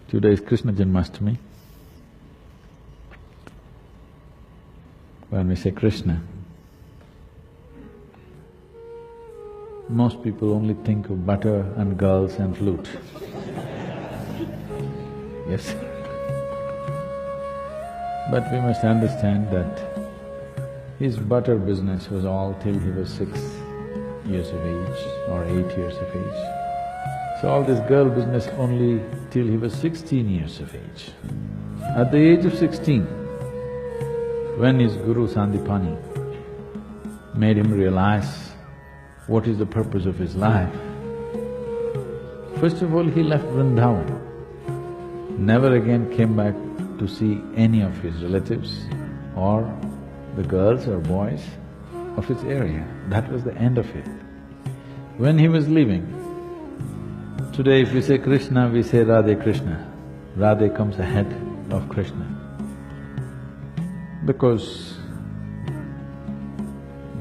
Today is Krishna Janmashtami. When we say Krishna, most people only think of butter and girls and flute. Yes. But we must understand that his butter business was all till he was 6 years of age or 8 years of age. So all this girl business only till he was 16 years of age. At the age of 16, when his guru Sandipani made him realize what is the purpose of his life, first of all he left Vrindavan, never again came back to see any of his relatives or the girls or boys of his area. That was the end of it. When he was leaving, today if we say Krishna, we say Radhe Krishna. Radhe comes ahead of Krishna. Because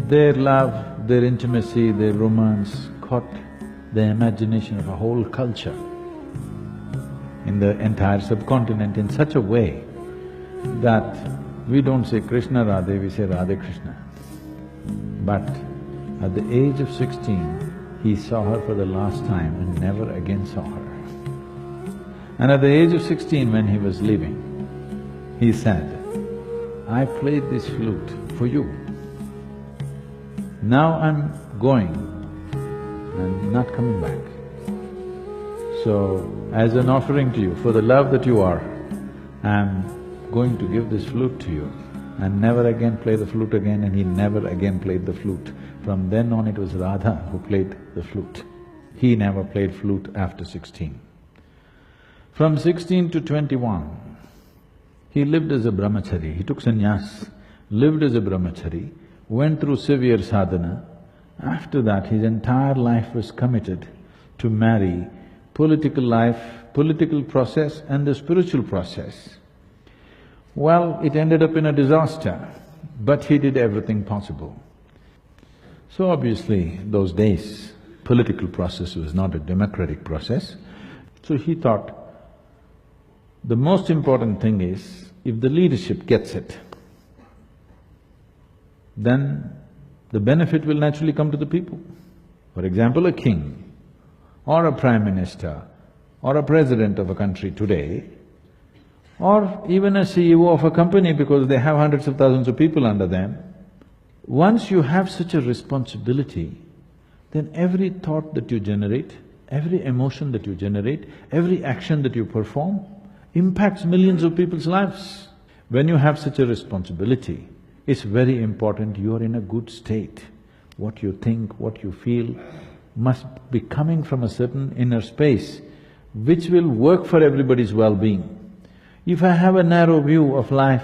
their love, their intimacy, their romance caught the imagination of a whole culture in the entire subcontinent in such a way that we don't say Krishna Radhe, we say Radhe Krishna. But at the age of 16, he saw her for the last time and never again saw her. And at the age of 16, when he was leaving, he said, I played this flute for you. Now I'm going and not coming back. So, as an offering to you, for the love that you are, I'm going to give this flute to you and never again play the flute again. And he never again played the flute. From then on it was Radha who played the flute. He never played flute after 16. From 16 to 21, he lived as a brahmachari. He took sannyas, lived as a brahmachari, went through severe sadhana. After that, his entire life was committed to marry political life, political process and the spiritual process. Well, it ended up in a disaster, but he did everything possible. So obviously, those days, political process was not a democratic process. So he thought, the most important thing is, if the leadership gets it, then the benefit will naturally come to the people. For example, a king or a prime minister or a president of a country today, or even a CEO of a company because they have hundreds of thousands of people under them, once you have such a responsibility, then every thought that you generate, every emotion that you generate, every action that you perform impacts millions of people's lives. When you have such a responsibility, it's very important you are in a good state. What you think, what you feel must be coming from a certain inner space which will work for everybody's well-being. If I have a narrow view of life,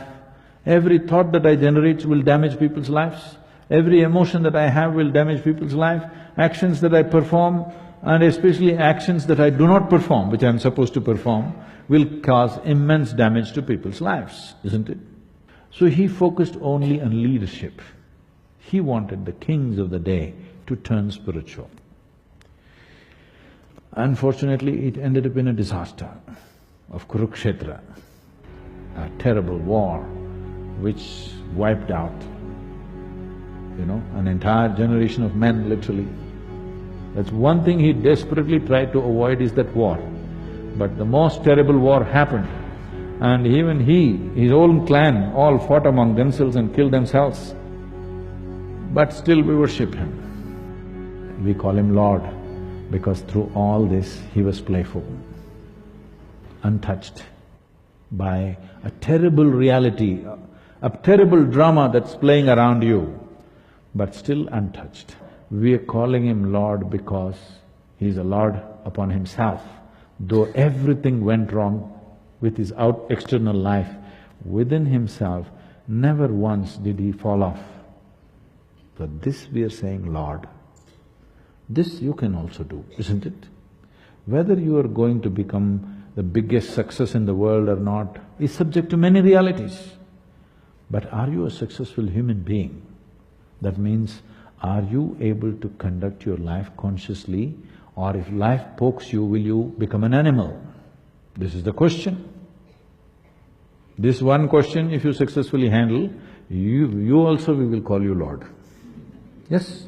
every thought that I generate will damage people's lives, every emotion that I have will damage people's life, actions that I perform and especially actions that I do not perform, which I'm supposed to perform, will cause immense damage to people's lives, isn't it? So he focused only on leadership. He wanted the kings of the day to turn spiritual. Unfortunately, it ended up in a disaster of Kurukshetra, a terrible war which wiped out, an entire generation of men literally. That's one thing he desperately tried to avoid is that war. But the most terrible war happened and even his own clan all fought among themselves and killed themselves. But still we worship him. We call him Lord because through all this he was playful, untouched by a terrible reality, a terrible drama that's playing around you, but still untouched. We are calling him Lord because he's a Lord upon himself. Though everything went wrong with his external life, within himself, never once did he fall off. For this we are saying Lord. This you can also do, isn't it? Whether you are going to become the biggest success in the world or not is subject to many realities. But are you a successful human being? That means, are you able to conduct your life consciously, or if life pokes you, will you become an animal? This is the question. This one question, if you successfully handle, you also we will call you Lord. Yes?